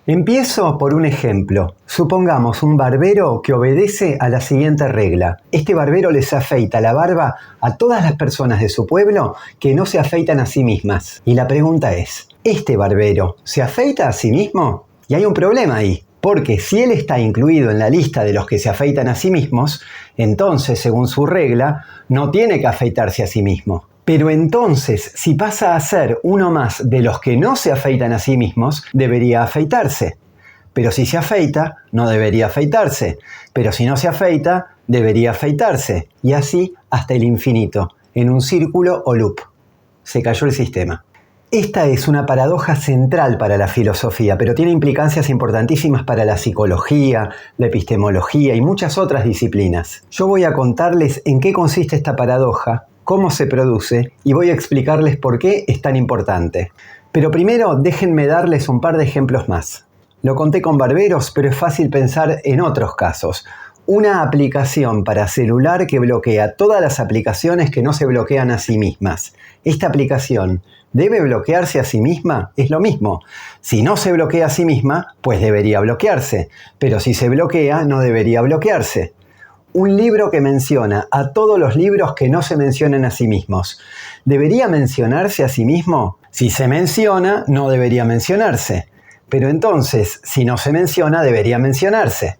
Empiezo por un ejemplo. Supongamos un barbero que obedece a la siguiente regla. Este barbero les afeita la barba a todas las personas de su pueblo que no se afeitan a sí mismas. Y la pregunta es, ¿este barbero se afeita a sí mismo? Y hay un problema ahí, porque si él está incluido en la lista de los que se afeitan a sí mismos, entonces, según su regla, no tiene que afeitarse a sí mismo. Pero entonces, si pasa a ser uno más de los que no se afeitan a sí mismos, debería afeitarse. Pero si se afeita, no debería afeitarse. Pero si no se afeita, debería afeitarse. Y así hasta el infinito, en un círculo o loop. Se cayó el sistema. Esta es una paradoja central para la filosofía, pero tiene implicancias importantísimas para la psicología, la epistemología y muchas otras disciplinas. Yo voy a contarles en qué consiste esta paradoja, cómo se produce y voy a explicarles por qué es tan importante. Pero primero déjenme darles un par de ejemplos más. Lo conté con barberos, pero es fácil pensar en otros casos. Una aplicación para celular que bloquea todas las aplicaciones que no se bloquean a sí mismas. Esta aplicación ¿debe bloquearse a sí misma? Es lo mismo. Si no se bloquea a sí misma, pues debería bloquearse. Pero si se bloquea, no debería bloquearse. Un libro que menciona a todos los libros que no se mencionan a sí mismos. ¿Debería mencionarse a sí mismo? Si se menciona, no debería mencionarse. Pero entonces, si no se menciona, debería mencionarse.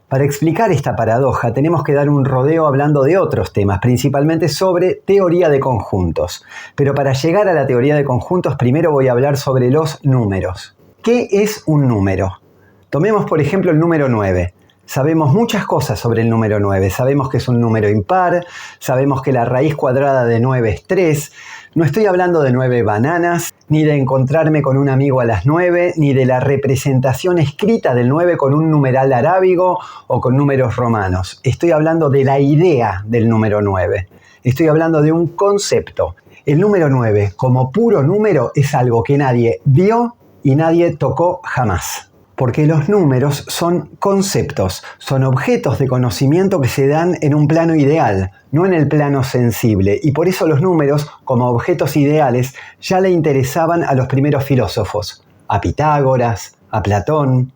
Para explicar esta paradoja tenemos que dar un rodeo hablando de otros temas, principalmente sobre teoría de conjuntos. Pero para llegar a la teoría de conjuntos, primero voy a hablar sobre los números. ¿Qué es un número? Tomemos por ejemplo el número 9. Sabemos muchas cosas sobre el número 9. Sabemos que es un número impar, sabemos que la raíz cuadrada de 9 es 3. No estoy hablando de 9 bananas, ni de encontrarme con un amigo a las 9, ni de la representación escrita del 9 con un numeral arábigo o con números romanos. Estoy hablando de la idea del número 9. Estoy hablando de un concepto. El número 9, como puro número, es algo que nadie vio y nadie tocó jamás. Porque los números son conceptos, son objetos de conocimiento que se dan en un plano ideal, no en el plano sensible. Y por eso los números, como objetos ideales, ya le interesaban a los primeros filósofos, a Pitágoras, a Platón.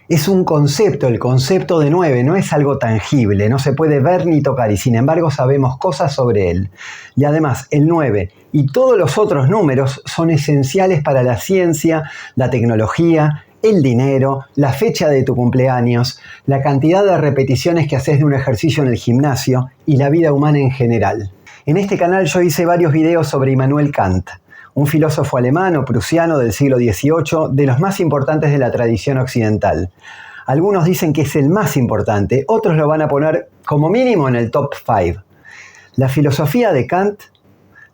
Es un concepto, el concepto de 9, no es algo tangible, no se puede ver ni tocar y sin embargo sabemos cosas sobre él. Y además el 9 y todos los otros números son esenciales para la ciencia, la tecnología, el dinero, la fecha de tu cumpleaños, la cantidad de repeticiones que haces de un ejercicio en el gimnasio y la vida humana en general. En este canal yo hice varios videos sobre Immanuel Kant, un filósofo alemán o prusiano del siglo XVIII, de los más importantes de la tradición occidental. Algunos dicen que es el más importante, otros lo van a poner como mínimo en el top 5. La filosofía de Kant,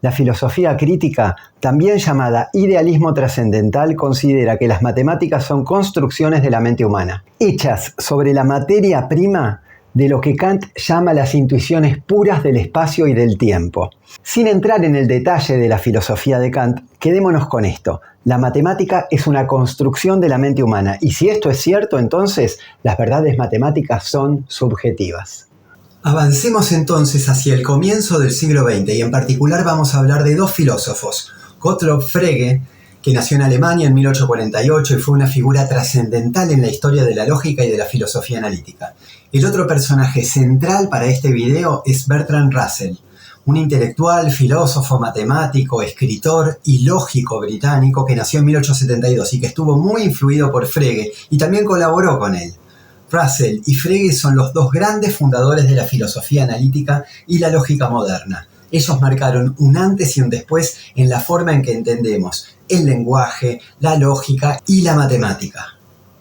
la filosofía crítica, también llamada idealismo trascendental, considera que las matemáticas son construcciones de la mente humana, hechas sobre la materia prima de lo que Kant llama las intuiciones puras del espacio y del tiempo. Sin entrar en el detalle de la filosofía de Kant, quedémonos con esto. La matemática es una construcción de la mente humana, y si esto es cierto, entonces las verdades matemáticas son subjetivas. Avancemos entonces hacia el comienzo del siglo XX y en particular vamos a hablar de dos filósofos. Gottlob Frege, que nació en Alemania en 1848 y fue una figura trascendental en la historia de la lógica y de la filosofía analítica. El otro personaje central para este video es Bertrand Russell, un intelectual, filósofo, matemático, escritor y lógico británico que nació en 1872 y que estuvo muy influido por Frege y también colaboró con él. Russell y Frege son los dos grandes fundadores de la filosofía analítica y la lógica moderna. Ellos marcaron un antes y un después en la forma en que entendemos el lenguaje, la lógica y la matemática.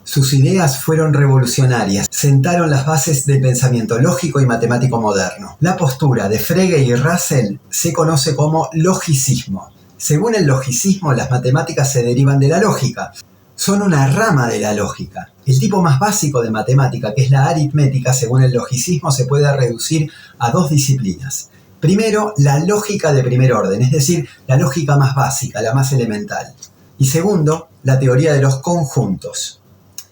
Sus ideas fueron revolucionarias, sentaron las bases del pensamiento lógico y matemático moderno. La postura de Frege y Russell se conoce como logicismo. Según el logicismo, las matemáticas se derivan de la lógica. Son una rama de la lógica. El tipo más básico de matemática, que es la aritmética, según el logicismo, se puede reducir a dos disciplinas. Primero, la lógica de primer orden, es decir, la lógica más básica, la más elemental. Y segundo, la teoría de los conjuntos.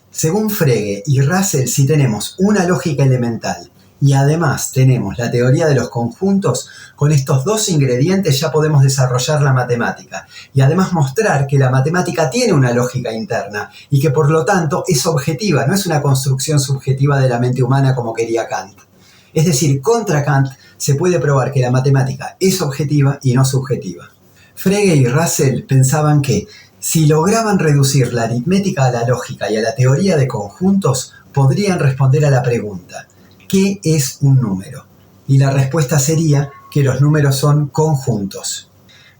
Según Frege y Russell, si tenemos una lógica elemental y además tenemos la teoría de los conjuntos, con estos dos ingredientes ya podemos desarrollar la matemática y además mostrar que la matemática tiene una lógica interna y que por lo tanto es objetiva, no es una construcción subjetiva de la mente humana como quería Kant. Es decir, contra Kant se puede probar que la matemática es objetiva y no subjetiva. Frege y Russell pensaban que si lograban reducir la aritmética a la lógica y a la teoría de conjuntos, podrían responder a la pregunta: ¿qué es un número? Y la respuesta sería que los números son conjuntos.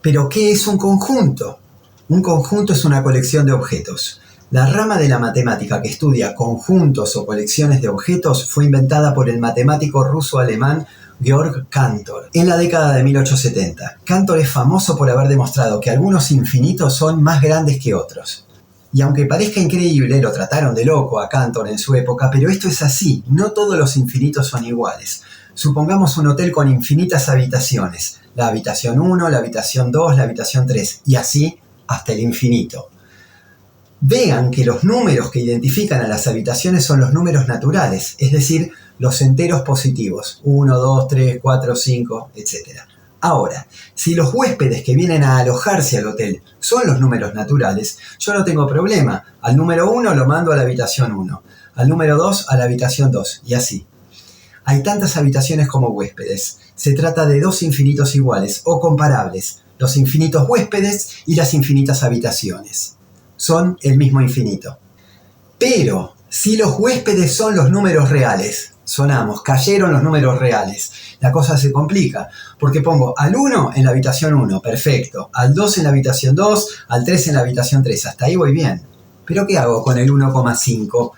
¿Pero qué es un conjunto? Un conjunto es una colección de objetos. La rama de la matemática que estudia conjuntos o colecciones de objetos fue inventada por el matemático ruso-alemán Georg Cantor en la década de 1870. Cantor es famoso por haber demostrado que algunos infinitos son más grandes que otros. Y aunque parezca increíble, lo trataron de loco a Cantor en su época, pero esto es así, no todos los infinitos son iguales. Supongamos un hotel con infinitas habitaciones, la habitación 1, la habitación 2, la habitación 3, y así hasta el infinito. Vean que los números que identifican a las habitaciones son los números naturales, es decir, los enteros positivos, 1, 2, 3, 4, 5, etc. Ahora, si los huéspedes que vienen a alojarse al hotel son los números naturales, yo no tengo problema. Al número 1 lo mando a la habitación 1, al número 2 a la habitación 2, y así. Hay tantas habitaciones como huéspedes. Se trata de dos infinitos iguales o comparables, los infinitos huéspedes y las infinitas habitaciones. Son el mismo infinito. Pero si los huéspedes son los números reales, cayeron los números reales, la cosa se complica, porque pongo al 1 en la habitación 1, perfecto, al 2 en la habitación 2, al 3 en la habitación 3, hasta ahí voy bien. Pero ¿qué hago con el 1,5?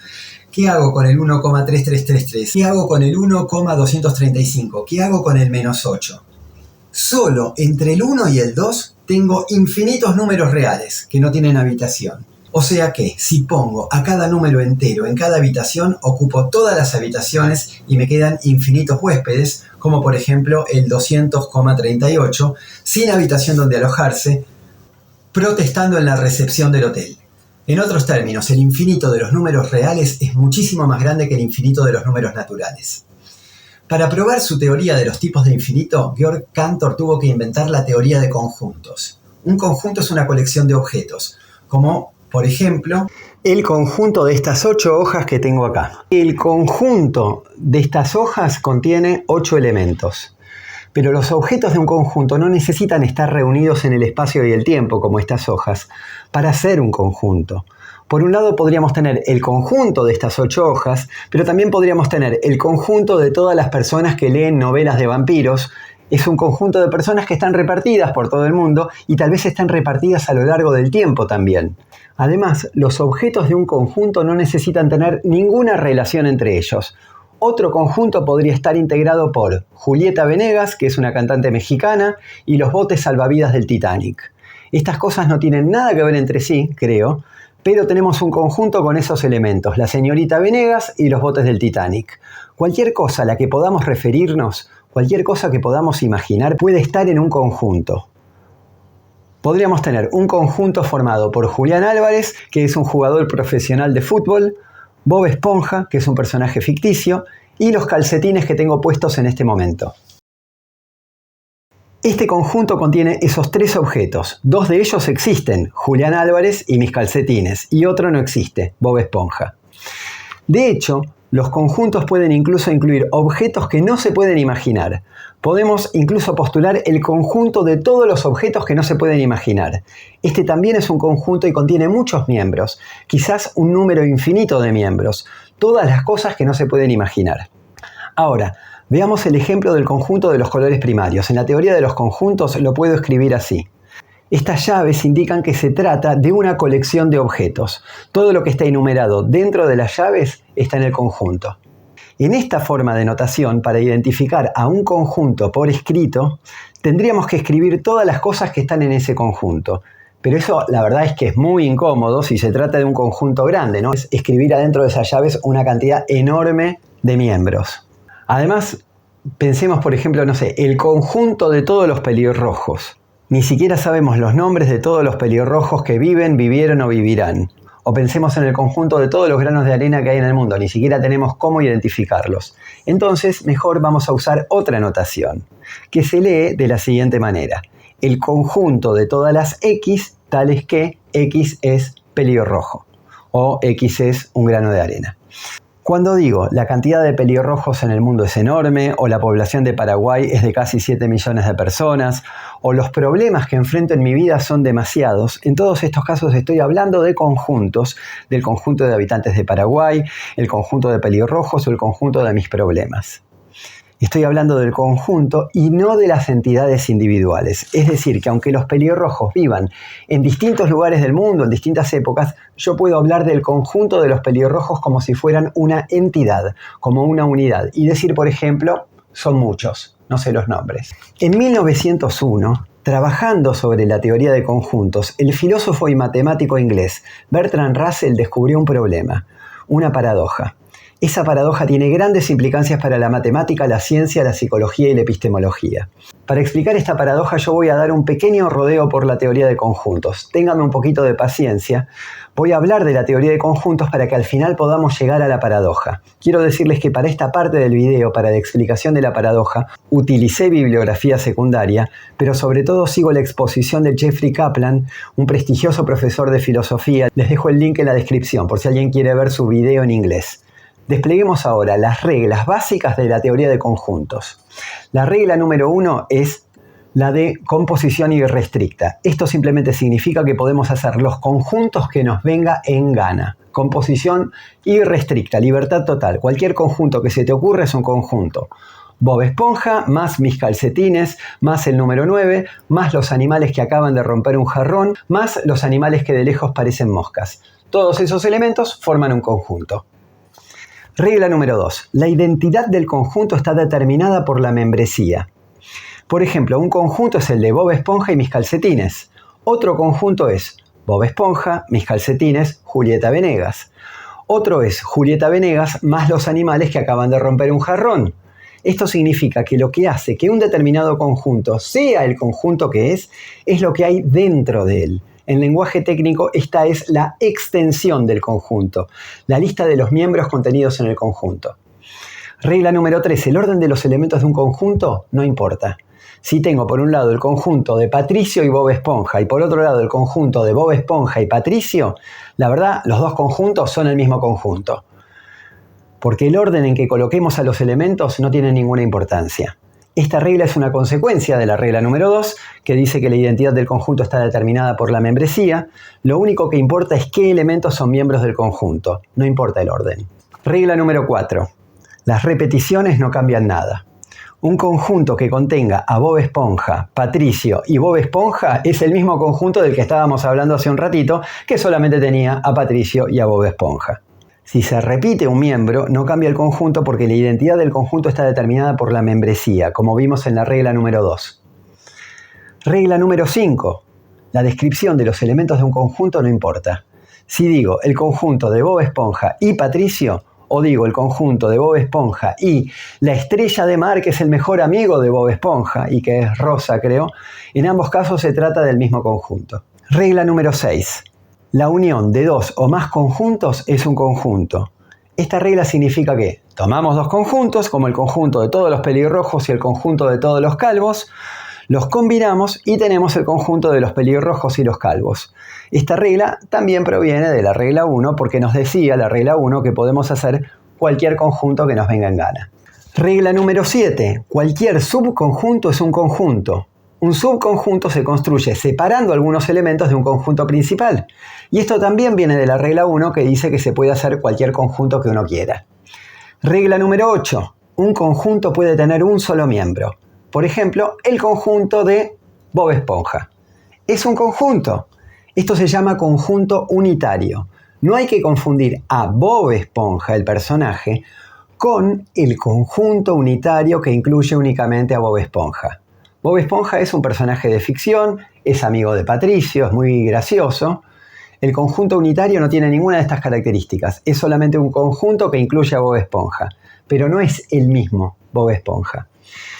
¿Qué hago con el 1,3333? ¿Qué hago con el 1,235? ¿Qué hago con el menos 8? Solo entre el 1 y el 2 tengo infinitos números reales que no tienen habitación. O sea que, si pongo a cada número entero en cada habitación, ocupo todas las habitaciones y me quedan infinitos huéspedes, como por ejemplo el 200,38, sin habitación donde alojarse, protestando en la recepción del hotel. En otros términos, el infinito de los números reales es muchísimo más grande que el infinito de los números naturales. Para probar su teoría de los tipos de infinito, Georg Cantor tuvo que inventar la teoría de conjuntos. Un conjunto es una colección de objetos, como, por ejemplo, el conjunto de estas 8 hojas que tengo acá. El conjunto de estas hojas contiene 8 elementos. Pero los objetos de un conjunto no necesitan estar reunidos en el espacio y el tiempo, como estas hojas, para ser un conjunto. Por un lado podríamos tener el conjunto de estas 8 hojas, pero también podríamos tener el conjunto de todas las personas que leen novelas de vampiros. Es un conjunto de personas que están repartidas por todo el mundo y tal vez están repartidas a lo largo del tiempo también. Además, los objetos de un conjunto no necesitan tener ninguna relación entre ellos. Otro conjunto podría estar integrado por Julieta Venegas, que es una cantante mexicana, y los botes salvavidas del Titanic. Estas cosas no tienen nada que ver entre sí, creo, pero tenemos un conjunto con esos elementos, la señorita Venegas y los botes del Titanic. Cualquier cosa a la que podamos referirnos, cualquier cosa que podamos imaginar, puede estar en un conjunto. Podríamos tener un conjunto formado por Julián Álvarez, que es un jugador profesional de fútbol, Bob Esponja, que es un personaje ficticio, y los calcetines que tengo puestos en este momento. Este conjunto contiene esos 3 objetos. 2 de ellos existen, Julián Álvarez y mis calcetines, y otro no existe, Bob Esponja. De hecho, los conjuntos pueden incluso incluir objetos que no se pueden imaginar. Podemos incluso postular el conjunto de todos los objetos que no se pueden imaginar. Este también es un conjunto y contiene muchos miembros, quizás un número infinito de miembros, todas las cosas que no se pueden imaginar. Ahora, veamos el ejemplo del conjunto de los colores primarios. En la teoría de los conjuntos lo puedo escribir así. Estas llaves indican que se trata de una colección de objetos. Todo lo que está enumerado dentro de las llaves está en el conjunto. En esta forma de notación, para identificar a un conjunto por escrito, tendríamos que escribir todas las cosas que están en ese conjunto. Pero eso la verdad es que es muy incómodo si se trata de un conjunto grande, ¿no? Es escribir adentro de esas llaves una cantidad enorme de miembros. Además, pensemos, por ejemplo, el conjunto de todos los pelirrojos. Ni siquiera sabemos los nombres de todos los pelirrojos que viven, vivieron o vivirán. O pensemos en el conjunto de todos los granos de arena que hay en el mundo, ni siquiera tenemos cómo identificarlos. Entonces, mejor vamos a usar otra notación, que se lee de la siguiente manera. El conjunto de todas las X, tales que X es pelirrojo, o X es un grano de arena. Cuando digo la cantidad de pelirrojos en el mundo es enorme, o la población de Paraguay es de casi 7 millones de personas, o los problemas que enfrento en mi vida son demasiados, en todos estos casos estoy hablando de conjuntos, del conjunto de habitantes de Paraguay, el conjunto de pelirrojos o el conjunto de mis problemas. Estoy hablando del conjunto y no de las entidades individuales. Es decir, que aunque los pelirrojos vivan en distintos lugares del mundo, en distintas épocas, yo puedo hablar del conjunto de los pelirrojos como si fueran una entidad, como una unidad. Y decir, por ejemplo, son muchos, no sé los nombres. En 1901, trabajando sobre la teoría de conjuntos, el filósofo y matemático inglés Bertrand Russell descubrió un problema, una paradoja. Esa paradoja tiene grandes implicancias para la matemática, la ciencia, la psicología y la epistemología. Para explicar esta paradoja yo voy a dar un pequeño rodeo por la teoría de conjuntos. Ténganme un poquito de paciencia. Voy a hablar de la teoría de conjuntos para que al final podamos llegar a la paradoja. Quiero decirles que para esta parte del video, para la explicación de la paradoja, utilicé bibliografía secundaria, pero sobre todo sigo la exposición de Jeffrey Kaplan, un prestigioso profesor de filosofía. Les dejo el link en la descripción por si alguien quiere ver su video en inglés. Despleguemos ahora las reglas básicas de la teoría de conjuntos. La regla número 1 es la de composición irrestricta. Esto simplemente significa que podemos hacer los conjuntos que nos venga en gana. Composición irrestricta, libertad total. Cualquier conjunto que se te ocurra es un conjunto. Bob Esponja, más mis calcetines, más el número 9, más los animales que acaban de romper un jarrón, más los animales que de lejos parecen moscas. Todos esos elementos forman un conjunto. Regla número 2. La identidad del conjunto está determinada por la membresía. Por ejemplo, un conjunto es el de Bob Esponja y mis calcetines. Otro conjunto es Bob Esponja, mis calcetines, Julieta Venegas. Otro es Julieta Venegas más los animales que acaban de romper un jarrón. Esto significa que lo que hace que un determinado conjunto sea el conjunto que es lo que hay dentro de él. En lenguaje técnico, esta es la extensión del conjunto, la lista de los miembros contenidos en el conjunto. Regla número 3. El orden de los elementos de un conjunto no importa. Si tengo por un lado el conjunto de Patricio y Bob Esponja y por otro lado el conjunto de Bob Esponja y Patricio, la verdad, los dos conjuntos son el mismo conjunto. Porque el orden en que coloquemos a los elementos no tiene ninguna importancia. Esta regla es una consecuencia de la regla número 2, que dice que la identidad del conjunto está determinada por la membresía. Lo único que importa es qué elementos son miembros del conjunto, no importa el orden. Regla número 4. Las repeticiones no cambian nada. Un conjunto que contenga a Bob Esponja, Patricio y Bob Esponja es el mismo conjunto del que estábamos hablando hace un ratito, que solamente tenía a Patricio y a Bob Esponja. Si se repite un miembro, no cambia el conjunto porque la identidad del conjunto está determinada por la membresía, como vimos en la regla número 2. Regla número 5. La descripción de los elementos de un conjunto no importa. Si digo el conjunto de Bob Esponja y Patricio, o digo el conjunto de Bob Esponja y la estrella de mar, que es el mejor amigo de Bob Esponja y que es rosa, creo, en ambos casos se trata del mismo conjunto. Regla número 6. La unión de dos o más conjuntos es un conjunto. Esta regla significa que tomamos dos conjuntos, como el conjunto de todos los pelirrojos y el conjunto de todos los calvos, los combinamos y tenemos el conjunto de los pelirrojos y los calvos. Esta regla también proviene de la regla 1 porque nos decía la regla 1 que podemos hacer cualquier conjunto que nos venga en gana. Regla número 7. Cualquier subconjunto es un conjunto. Un subconjunto se construye separando algunos elementos de un conjunto principal. Y esto también viene de la regla 1 que dice que se puede hacer cualquier conjunto que uno quiera. Regla número 8. Un conjunto puede tener un solo miembro. Por ejemplo, el conjunto de Bob Esponja. Es un conjunto. Esto se llama conjunto unitario. No hay que confundir a Bob Esponja, el personaje, con el conjunto unitario que incluye únicamente a Bob Esponja. Bob Esponja es un personaje de ficción, es amigo de Patricio, es muy gracioso. El conjunto unitario no tiene ninguna de estas características. Es solamente un conjunto que incluye a Bob Esponja, pero no es el mismo Bob Esponja.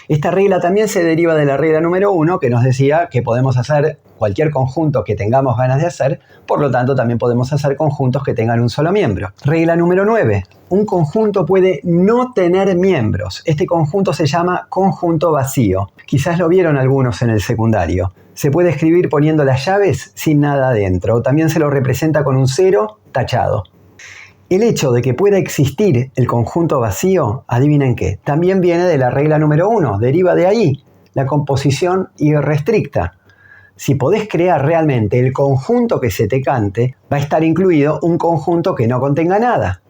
Esta regla también se deriva de la regla número 1, que nos decía que podemos hacer cualquier conjunto que tengamos ganas de hacer, por lo tanto también podemos hacer conjuntos que tengan un solo miembro. Regla número 9. Un conjunto puede no tener miembros. Este conjunto se llama conjunto vacío. Quizás lo vieron algunos en el secundario. Se puede escribir poniendo las llaves sin nada adentro, o también se lo representa con un 0 tachado. El hecho de que pueda existir el conjunto vacío, adivinen qué, también viene de la regla número 1, deriva de ahí, la composición irrestricta. Si podés crear realmente el conjunto que se te cante, va a estar incluido un conjunto que no contenga nada.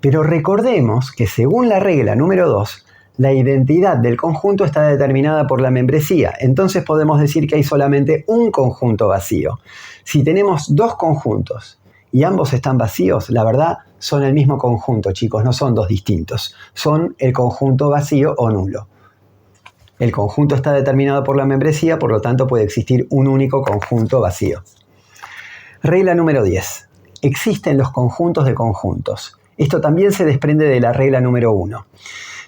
Pero recordemos que según la regla número 2, la identidad del conjunto está determinada por la membresía, entonces podemos decir que hay solamente un conjunto vacío. Si tenemos dos conjuntos y ambos están vacíos, la verdad son el mismo conjunto, chicos, no son dos distintos. Son el conjunto vacío o nulo. El conjunto está determinado por la membresía, por lo tanto puede existir un único conjunto vacío. Regla número 10. Existen los conjuntos de conjuntos. Esto también se desprende de la regla número 1.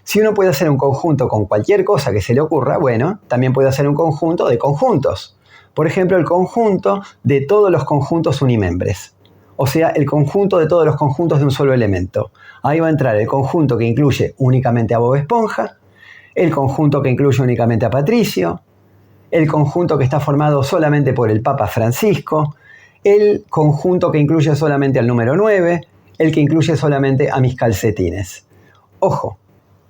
Si uno puede hacer un conjunto con cualquier cosa que se le ocurra, bueno, también puede hacer un conjunto de conjuntos. Por ejemplo, el conjunto de todos los conjuntos unimembres. O sea, el conjunto de todos los conjuntos de un solo elemento. Ahí va a entrar el conjunto que incluye únicamente a Bob Esponja, el conjunto que incluye únicamente a Patricio, el conjunto que está formado solamente por el Papa Francisco, el conjunto que incluye solamente al número 9, el que incluye solamente a mis calcetines. Ojo,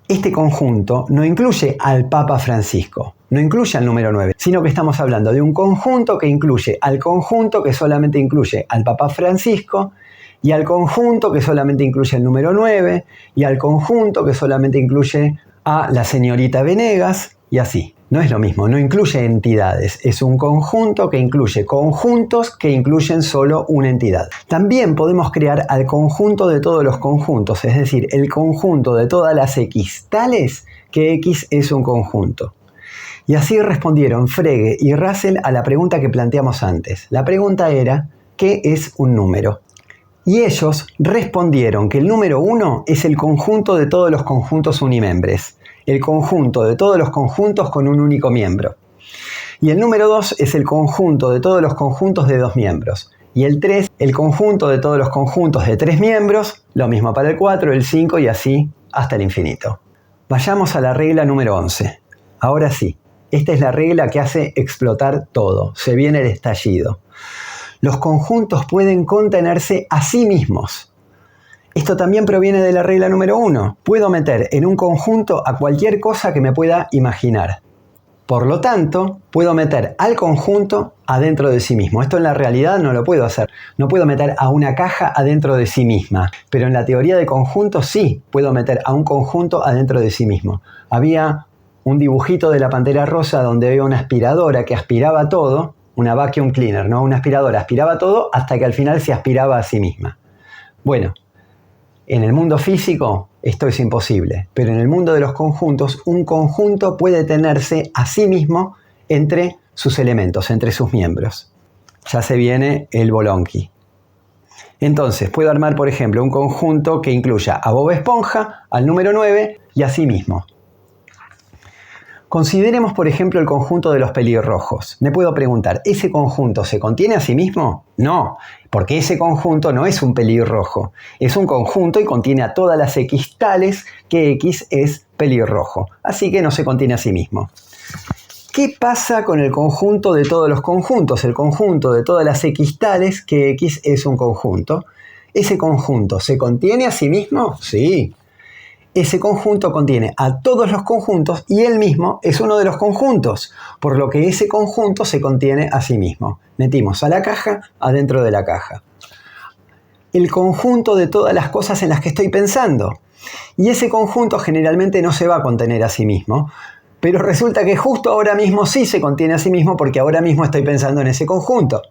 este conjunto no incluye al Papa Francisco, no incluye al número 9, sino que estamos hablando de un conjunto que incluye al conjunto que solamente incluye al Papa Francisco, y al conjunto que solamente incluye el número 9, y al conjunto que solamente incluye a la señorita Venegas, y así. No es lo mismo, no incluye entidades, es un conjunto que incluye conjuntos que incluyen solo una entidad. También podemos crear al conjunto de todos los conjuntos, es decir, el conjunto de todas las X tales que X es un conjunto. Y así respondieron Frege y Russell a la pregunta que planteamos antes. La pregunta era, ¿qué es un número? Y ellos respondieron que el número 1 es el conjunto de todos los conjuntos unimembres, el conjunto de todos los conjuntos con un único miembro. Y el número 2 es el conjunto de todos los conjuntos de 2 miembros. Y el 3, el conjunto de todos los conjuntos de 3 miembros, lo mismo para el 4, el 5 y así hasta el infinito. Vayamos a la regla número 11. Ahora sí, esta es la regla que hace explotar todo, se viene el estallido. Los conjuntos pueden contenerse a sí mismos. Esto también proviene de la regla número 1. Puedo meter en un conjunto a cualquier cosa que me pueda imaginar. Por lo tanto, puedo meter al conjunto adentro de sí mismo. Esto en la realidad no lo puedo hacer. No puedo meter a una caja adentro de sí misma. Pero en la teoría de conjuntos sí puedo meter a un conjunto adentro de sí mismo. Había un dibujito de la Pantera Rosa donde había una aspiradora que aspiraba todo, una vacuum cleaner, ¿no? Una aspiradora aspiraba todo hasta que al final se aspiraba a sí misma. Bueno, en el mundo físico esto es imposible, pero en el mundo de los conjuntos, un conjunto puede tenerse a sí mismo entre sus elementos, entre sus miembros. Ya se viene el bolonqui. Entonces, puedo armar, por ejemplo, un conjunto que incluya a Bob Esponja, al número 9 y a sí mismo. Consideremos, por ejemplo, el conjunto de los pelirrojos. Me puedo preguntar, ¿ese conjunto se contiene a sí mismo? No, porque ese conjunto no es un pelirrojo. Es un conjunto y contiene a todas las X tales que X es pelirrojo. Así que no se contiene a sí mismo. ¿Qué pasa con el conjunto de todos los conjuntos? El conjunto de todas las X tales que X es un conjunto. ¿Ese conjunto se contiene a sí mismo? Sí. Ese conjunto contiene a todos los conjuntos y él mismo es uno de los conjuntos, por lo que ese conjunto se contiene a sí mismo. Metimos a la caja adentro de la caja. El conjunto de todas las cosas en las que estoy pensando. Y ese conjunto generalmente no se va a contener a sí mismo, pero resulta que justo ahora mismo sí se contiene a sí mismo porque ahora mismo estoy pensando en ese conjunto.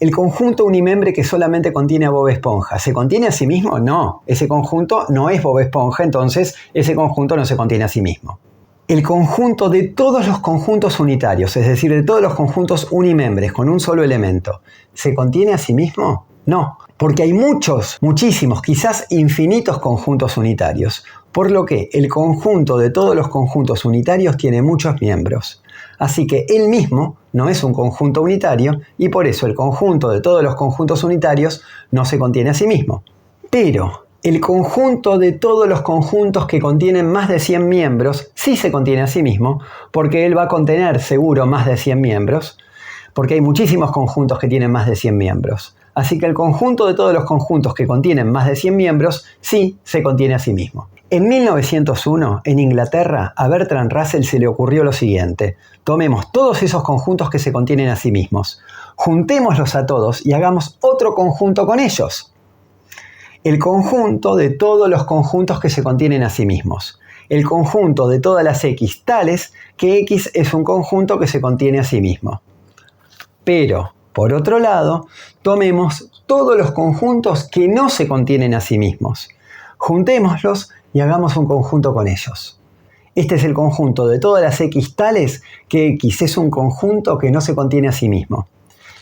El conjunto unimembre que solamente contiene a Bob Esponja, ¿se contiene a sí mismo? No, ese conjunto no es Bob Esponja, entonces ese conjunto no se contiene a sí mismo. El conjunto de todos los conjuntos unitarios, es decir, de todos los conjuntos unimembres con un solo elemento, ¿se contiene a sí mismo? No, Porque hay muchísimos, quizás infinitos conjuntos unitarios, por lo que el conjunto de todos los conjuntos unitarios tiene muchos miembros. Así que él mismo no es un conjunto unitario y por eso el conjunto de todos los conjuntos unitarios no se contiene a sí mismo. Pero el conjunto de todos los conjuntos que contienen más de 100 miembros sí se contiene a sí mismo, porque él va a contener seguro más de 100 miembros, porque hay muchísimos conjuntos que tienen más de 100 miembros. Así que el conjunto de todos los conjuntos que contienen más de 100 miembros sí se contiene a sí mismo. En 1901, en Inglaterra, a Bertrand Russell se le ocurrió lo siguiente. Tomemos todos esos conjuntos que se contienen a sí mismos, juntémoslos a todos y hagamos otro conjunto con ellos. El conjunto de todos los conjuntos que se contienen a sí mismos. El conjunto de todas las X tales que X es un conjunto que se contiene a sí mismo. Pero, por otro lado, tomemos todos los conjuntos que no se contienen a sí mismos. Juntémoslos y hagamos un conjunto con ellos. Este es el conjunto de todas las X tales que X es un conjunto que no se contiene a sí mismo.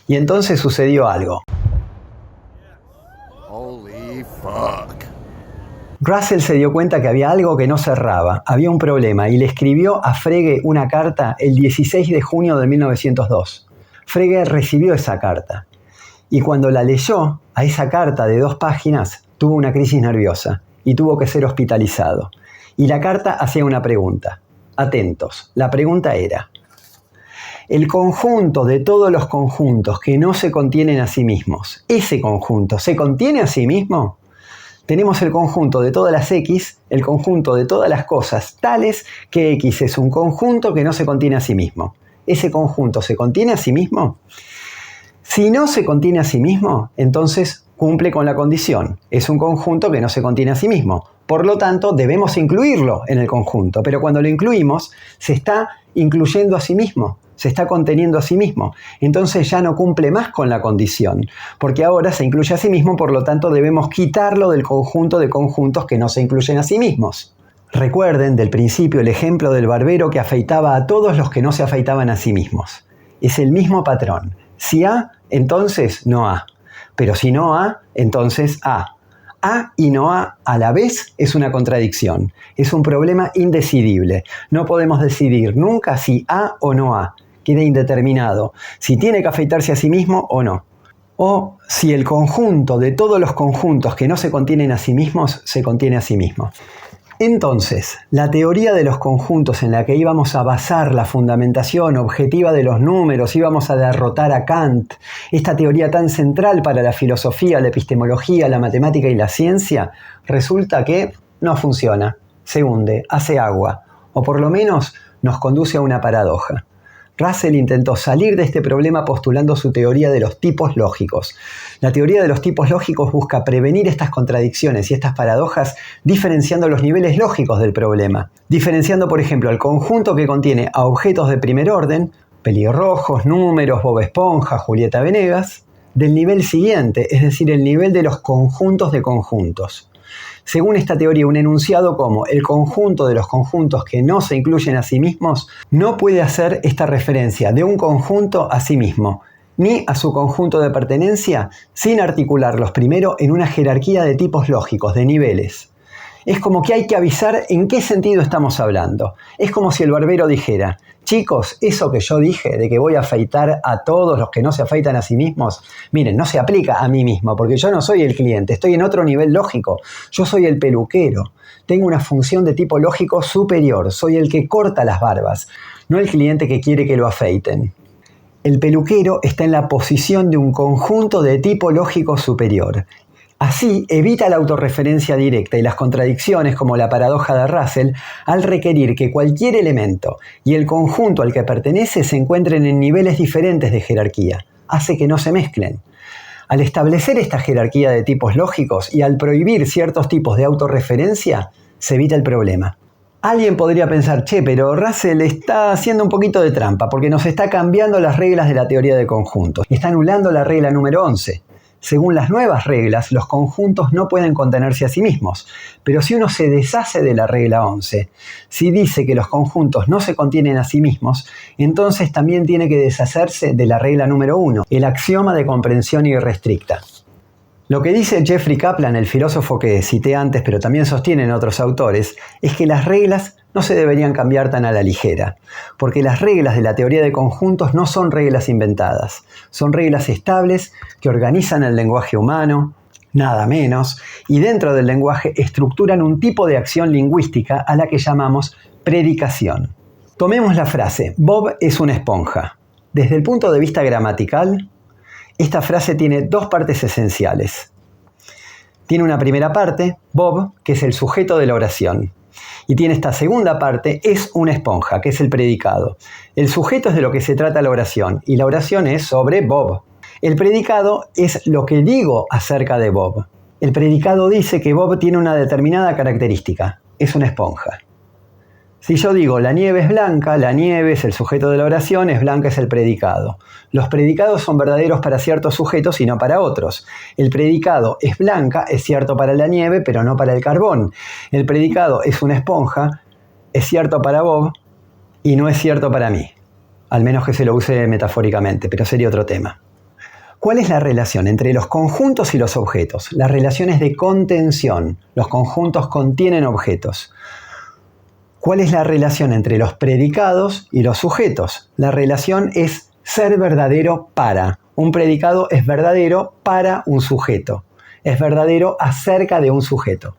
Y entonces sucedió algo. Holy fuck. Russell se dio cuenta que había algo que no cerraba, había un problema, y le escribió a Frege una carta el 16 de junio de 1902. Frege recibió esa carta, y cuando la leyó, a esa carta de 2 páginas, tuvo una crisis nerviosa, y tuvo que ser hospitalizado. Y la carta hacía una pregunta. Atentos, la pregunta era: el conjunto de todos los conjuntos que no se contienen a sí mismos, ¿ese conjunto se contiene a sí mismo? Tenemos el conjunto de todas las X, el conjunto de todas las cosas tales que X es un conjunto que no se contiene a sí mismo. ¿Ese conjunto se contiene a sí mismo? Si no se contiene a sí mismo, entonces cumple con la condición. Es un conjunto que no se contiene a sí mismo. Por lo tanto, debemos incluirlo en el conjunto. Pero cuando lo incluimos, se está incluyendo a sí mismo. Se está conteniendo a sí mismo. Entonces ya no cumple más con la condición. Porque ahora se incluye a sí mismo, por lo tanto debemos quitarlo del conjunto de conjuntos que no se incluyen a sí mismos. Recuerden del principio el ejemplo del barbero que afeitaba a todos los que no se afeitaban a sí mismos. Es el mismo patrón. Si A, entonces no A. Pero si no A, entonces A. A y no A la vez es una contradicción. Es un problema indecidible. No podemos decidir nunca si A o no A. Queda indeterminado. Si tiene que afeitarse a sí mismo o no. O si el conjunto de todos los conjuntos que no se contienen a sí mismos se contiene a sí mismo. Entonces, la teoría de los conjuntos en la que íbamos a basar la fundamentación objetiva de los números, íbamos a derrotar a Kant, esta teoría tan central para la filosofía, la epistemología, la matemática y la ciencia, resulta que no funciona, se hunde, hace agua, o por lo menos nos conduce a una paradoja. Russell intentó salir de este problema postulando su teoría de los tipos lógicos. La teoría de los tipos lógicos busca prevenir estas contradicciones y estas paradojas diferenciando los niveles lógicos del problema. Diferenciando, por ejemplo, el conjunto que contiene a objetos de primer orden, pelirrojos, números, Bob Esponja, Julieta Venegas, del nivel siguiente, es decir, el nivel de los conjuntos de conjuntos. Según esta teoría, un enunciado como el conjunto de los conjuntos que no se incluyen a sí mismos no puede hacer esta referencia de un conjunto a sí mismo, ni a su conjunto de pertenencia, sin articularlos primero en una jerarquía de tipos lógicos, de niveles. Es como que hay que avisar en qué sentido estamos hablando. Es como si el barbero dijera: chicos, eso que yo dije de que voy a afeitar a todos los que no se afeitan a sí mismos, miren, no se aplica a mí mismo, porque yo no soy el cliente, estoy en otro nivel lógico. Yo soy el peluquero, tengo una función de tipo lógico superior, soy el que corta las barbas, no el cliente que quiere que lo afeiten. El peluquero está en la posición de un conjunto de tipo lógico superior. Así evita la autorreferencia directa y las contradicciones como la paradoja de Russell al requerir que cualquier elemento y el conjunto al que pertenece se encuentren en niveles diferentes de jerarquía. Hace que no se mezclen. Al establecer esta jerarquía de tipos lógicos y al prohibir ciertos tipos de autorreferencia, se evita el problema. Alguien podría pensar: che, pero Russell está haciendo un poquito de trampa porque nos está cambiando las reglas de la teoría de conjuntos. Está anulando la regla número 11. Según las nuevas reglas, los conjuntos no pueden contenerse a sí mismos. Pero si uno se deshace de la regla 11, si dice que los conjuntos no se contienen a sí mismos, entonces también tiene que deshacerse de la regla número 1, el axioma de comprensión irrestricta. Lo que dice Jeffrey Kaplan, el filósofo que cité antes, pero también sostienen otros autores, es que las reglas no se deberían cambiar tan a la ligera, porque las reglas de la teoría de conjuntos no son reglas inventadas, son reglas estables que organizan el lenguaje humano, nada menos, y dentro del lenguaje estructuran un tipo de acción lingüística a la que llamamos predicación. Tomemos la frase, Bob es una esponja. Desde el punto de vista gramatical, esta frase tiene dos partes esenciales. Tiene una primera parte, Bob, que es el sujeto de la oración. Y tiene esta segunda parte, es una esponja, que es el predicado. El sujeto es de lo que se trata la oración, y la oración es sobre Bob. El predicado es lo que digo acerca de Bob. El predicado dice que Bob tiene una determinada característica, es una esponja. Si yo digo la nieve es blanca, la nieve es el sujeto de la oración, es blanca es el predicado. Los predicados son verdaderos para ciertos sujetos y no para otros. El predicado es blanca, es cierto para la nieve, pero no para el carbón. El predicado es una esponja, es cierto para Bob y no es cierto para mí. Al menos que se lo use metafóricamente, pero sería otro tema. ¿Cuál es la relación entre los conjuntos y los objetos? La relación es de contención. Los conjuntos contienen objetos. ¿Cuál es la relación entre los predicados y los sujetos? La relación es ser verdadero para. Un predicado es verdadero para un sujeto. Es verdadero acerca de un sujeto.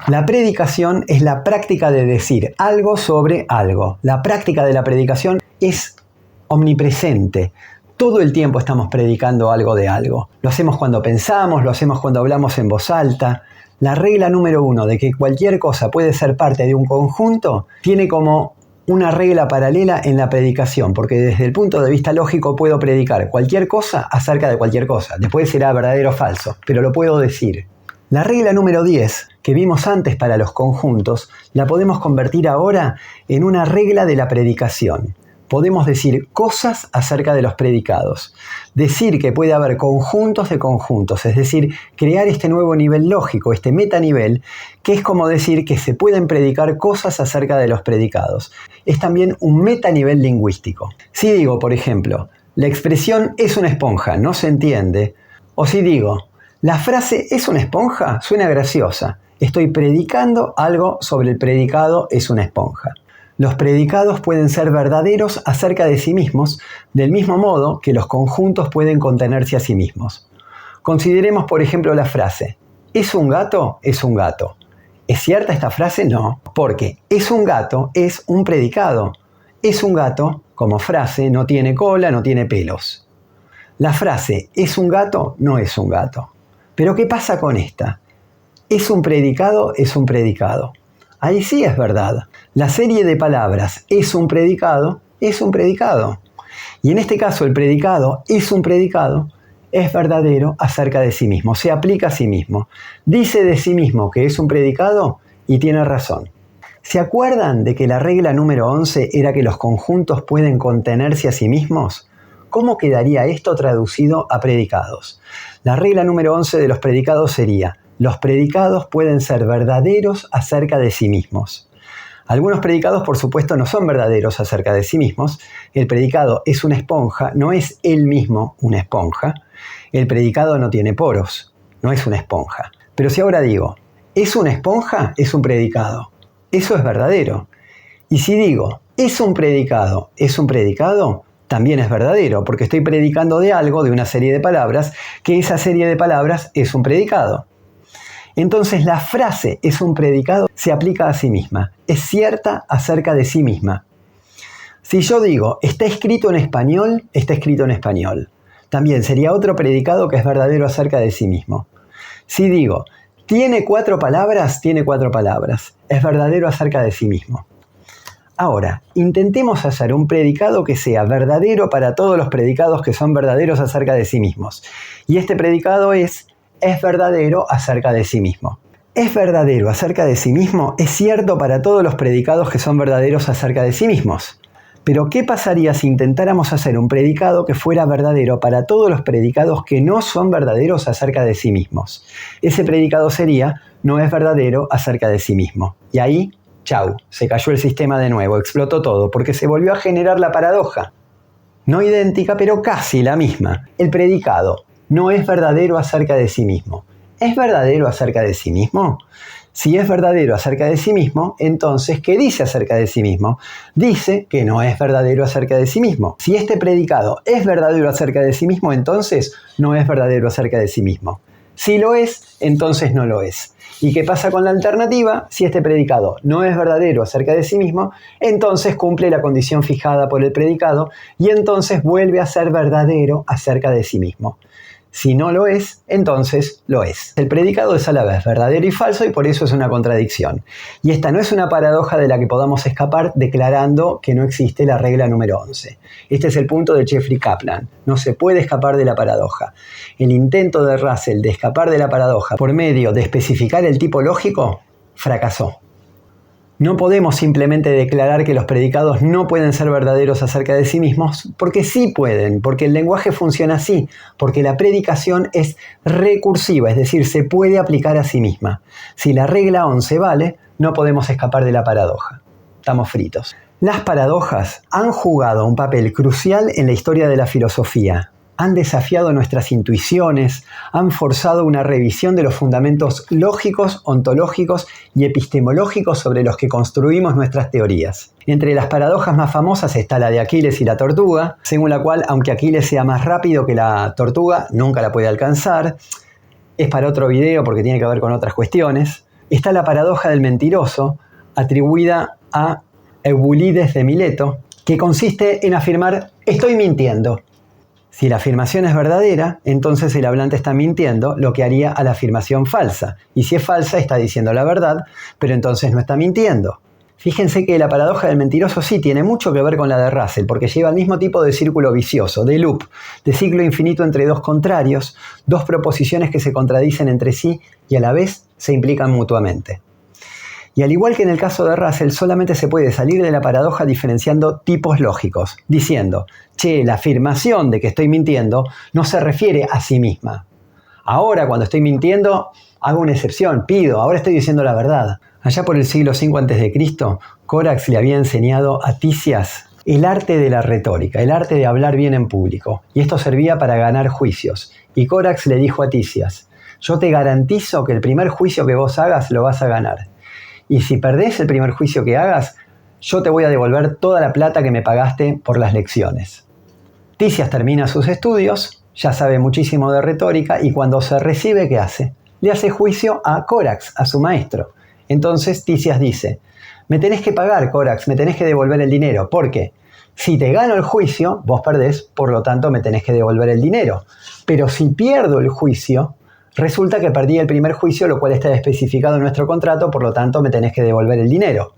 La predicación es la práctica de decir algo sobre algo. La práctica de la predicación es omnipresente. Todo el tiempo estamos predicando algo de algo. Lo hacemos cuando pensamos, lo hacemos cuando hablamos en voz alta. La regla número 1 de que cualquier cosa puede ser parte de un conjunto tiene como una regla paralela en la predicación, porque desde el punto de vista lógico puedo predicar cualquier cosa acerca de cualquier cosa. Después será verdadero o falso, pero lo puedo decir. La regla número 10, que vimos antes para los conjuntos, la podemos convertir ahora en una regla de la predicación. Podemos decir cosas acerca de los predicados. Decir que puede haber conjuntos de conjuntos, es decir, crear este nuevo nivel lógico, este metanivel, que es como decir que se pueden predicar cosas acerca de los predicados. Es también un metanivel lingüístico. Si digo, por ejemplo, la expresión es una esponja, no se entiende, o si digo, la frase es una esponja, suena graciosa. Estoy predicando algo sobre el predicado es una esponja. Los predicados pueden ser verdaderos acerca de sí mismos, del mismo modo que los conjuntos pueden contenerse a sí mismos. Consideremos, por ejemplo, la frase, ¿es un gato? Es un gato. ¿Es cierta esta frase? No, porque es un gato es un predicado. Es un gato, como frase, no tiene cola, no tiene pelos. La frase, ¿es un gato? No es un gato. Pero ¿qué pasa con esta? ¿Es un predicado? Es un predicado. Ahí sí es verdad. La serie de palabras es un predicado, es un predicado. Y en este caso el predicado es un predicado, es verdadero acerca de sí mismo, se aplica a sí mismo. Dice de sí mismo que es un predicado y tiene razón. ¿Se acuerdan de que la regla número 11 era que los conjuntos pueden contenerse a sí mismos? ¿Cómo quedaría esto traducido a predicados? La regla número 11 de los predicados sería: los predicados pueden ser verdaderos acerca de sí mismos. Algunos predicados, por supuesto, no son verdaderos acerca de sí mismos. El predicado es una esponja, no es él mismo una esponja. El predicado no tiene poros, no es una esponja. Pero si ahora digo, es una esponja, es un predicado. Eso es verdadero. Y si digo, es un predicado, también es verdadero, porque estoy predicando de algo, de una serie de palabras, que esa serie de palabras es un predicado. Entonces la frase es un predicado se aplica a sí misma, es cierta acerca de sí misma. Si yo digo, está escrito en español, está escrito en español. También sería otro predicado que es verdadero acerca de sí mismo. Si digo, tiene 4 palabras, tiene 4 palabras. Es verdadero acerca de sí mismo. Ahora, intentemos hacer un predicado que sea verdadero para todos los predicados que son verdaderos acerca de sí mismos. Y este predicado es verdadero acerca de sí mismo. Es verdadero acerca de sí mismo es cierto para todos los predicados que son verdaderos acerca de sí mismos. Pero ¿qué pasaría si intentáramos hacer un predicado que fuera verdadero para todos los predicados que no son verdaderos acerca de sí mismos? Ese predicado sería, no es verdadero acerca de sí mismo. Y ahí, chau, se cayó el sistema de nuevo, explotó todo, porque se volvió a generar la paradoja. No idéntica, pero casi la misma. El predicado no es verdadero acerca de sí mismo. ¿Es verdadero acerca de sí mismo? Si es verdadero acerca de sí mismo, entonces, ¿qué dice acerca de sí mismo? Dice que no es verdadero acerca de sí mismo. Si este predicado es verdadero acerca de sí mismo, entonces no es verdadero acerca de sí mismo. Si lo es, entonces no lo es. ¿Y qué pasa con la alternativa? Si este predicado no es verdadero acerca de sí mismo, entonces cumple la condición fijada por el predicado y entonces vuelve a ser verdadero acerca de sí mismo. Si no lo es, entonces lo es. El predicado es a la vez verdadero y falso y por eso es una contradicción. Y esta no es una paradoja de la que podamos escapar declarando que no existe la regla número 11. Este es el punto de Jeffrey Kaplan. No se puede escapar de la paradoja. El intento de Russell de escapar de la paradoja por medio de especificar el tipo lógico fracasó. No podemos simplemente declarar que los predicados no pueden ser verdaderos acerca de sí mismos, porque sí pueden, porque el lenguaje funciona así, porque la predicación es recursiva, es decir, se puede aplicar a sí misma. Si la regla 11 vale, no podemos escapar de la paradoja. Estamos fritos. Las paradojas han jugado un papel crucial en la historia de la filosofía. Han desafiado nuestras intuiciones, han forzado una revisión de los fundamentos lógicos, ontológicos y epistemológicos sobre los que construimos nuestras teorías. Entre las paradojas más famosas está la de Aquiles y la tortuga, según la cual, aunque Aquiles sea más rápido que la tortuga, nunca la puede alcanzar. Es para otro video porque tiene que ver con otras cuestiones. Está la paradoja del mentiroso, atribuida a Eubulides de Mileto, que consiste en afirmar «estoy mintiendo». Si la afirmación es verdadera, entonces el hablante está mintiendo, lo que haría a la afirmación falsa. Y si es falsa, está diciendo la verdad, pero entonces no está mintiendo. Fíjense que la paradoja del mentiroso sí tiene mucho que ver con la de Russell, porque lleva el mismo tipo de círculo vicioso, de loop, de ciclo infinito entre dos contrarios, dos proposiciones que se contradicen entre sí y a la vez se implican mutuamente. Y al igual que en el caso de Russell, solamente se puede salir de la paradoja diferenciando tipos lógicos, diciendo, che, la afirmación de que estoy mintiendo no se refiere a sí misma. Ahora, cuando estoy mintiendo, hago una excepción, pido, ahora estoy diciendo la verdad. Allá por el siglo V a.C., Corax le había enseñado a Tisias el arte de la retórica, el arte de hablar bien en público, y esto servía para ganar juicios. Y Corax le dijo a Tisias, yo te garantizo que el primer juicio que vos hagas lo vas a ganar. Y si perdés el primer juicio que hagas, yo te voy a devolver toda la plata que me pagaste por las lecciones. Tisias termina sus estudios, ya sabe muchísimo de retórica y cuando se recibe, ¿qué hace? Le hace juicio a Corax, a su maestro. Entonces Tisias dice, me tenés que pagar, Corax, me tenés que devolver el dinero. ¿Por qué? Si te gano el juicio, vos perdés, por lo tanto me tenés que devolver el dinero. Pero si pierdo el juicio, resulta que perdí el primer juicio, lo cual está especificado en nuestro contrato, por lo tanto me tenés que devolver el dinero.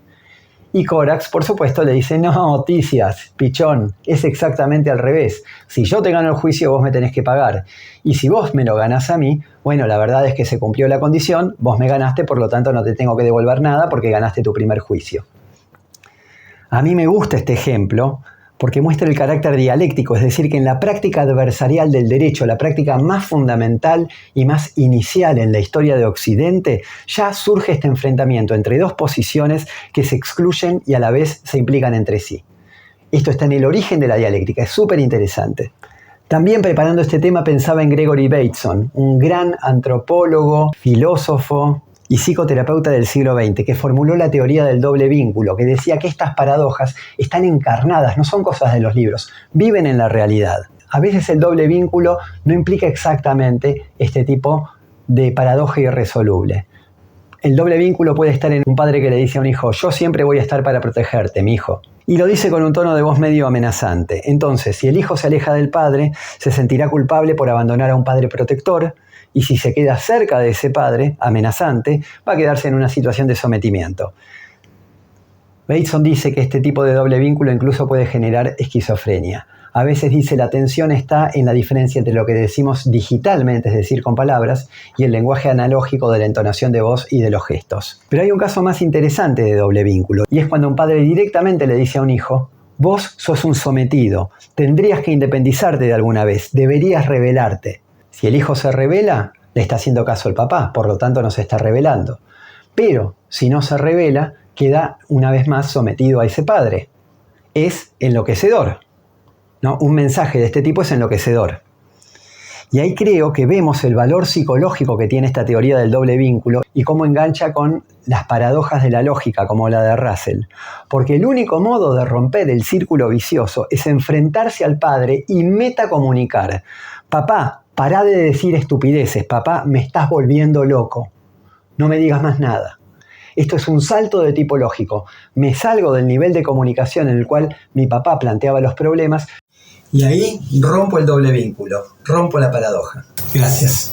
Y Corax, por supuesto, le dice, no, Tisias, pichón, es exactamente al revés. Si yo te gano el juicio, vos me tenés que pagar. Y si vos me lo ganás a mí, bueno, la verdad es que se cumplió la condición, vos me ganaste, por lo tanto no te tengo que devolver nada porque ganaste tu primer juicio. A mí me gusta este ejemplo porque muestra el carácter dialéctico, es decir, que en la práctica adversarial del derecho, la práctica más fundamental y más inicial en la historia de Occidente, ya surge este enfrentamiento entre dos posiciones que se excluyen y a la vez se implican entre sí. Esto está en el origen de la dialéctica, es súper interesante. También preparando este tema pensaba en Gregory Bateson, un gran antropólogo, filósofo y psicoterapeuta del siglo XX, que formuló la teoría del doble vínculo, que decía que estas paradojas están encarnadas, no son cosas de los libros, viven en la realidad. A veces el doble vínculo no implica exactamente este tipo de paradoja irresoluble. El doble vínculo puede estar en un padre que le dice a un hijo, yo siempre voy a estar para protegerte, mi hijo. Y lo dice con un tono de voz medio amenazante. Entonces, si el hijo se aleja del padre, se sentirá culpable por abandonar a un padre protector, y si se queda cerca de ese padre amenazante, va a quedarse en una situación de sometimiento. Bateson dice que este tipo de doble vínculo incluso puede generar esquizofrenia. A veces dice la tensión está en la diferencia entre lo que decimos digitalmente, es decir, con palabras, y el lenguaje analógico de la entonación de voz y de los gestos. Pero hay un caso más interesante de doble vínculo, y es cuando un padre directamente le dice a un hijo, vos sos un sometido, tendrías que independizarte de alguna vez, deberías rebelarte. Si el hijo se rebela, le está haciendo caso al papá, por lo tanto no se está rebelando. Pero si no se rebela, queda una vez más sometido a ese padre. Es enloquecedor, ¿no? Un mensaje de este tipo es enloquecedor. Y ahí creo que vemos el valor psicológico que tiene esta teoría del doble vínculo y cómo engancha con las paradojas de la lógica, como la de Russell. Porque el único modo de romper el círculo vicioso es enfrentarse al padre y metacomunicar. Papá, pará de decir estupideces. Papá, me estás volviendo loco. No me digas más nada. Esto es un salto de tipo lógico. Me salgo del nivel de comunicación en el cual mi papá planteaba los problemas y ahí rompo el doble vínculo, rompo la paradoja. Gracias.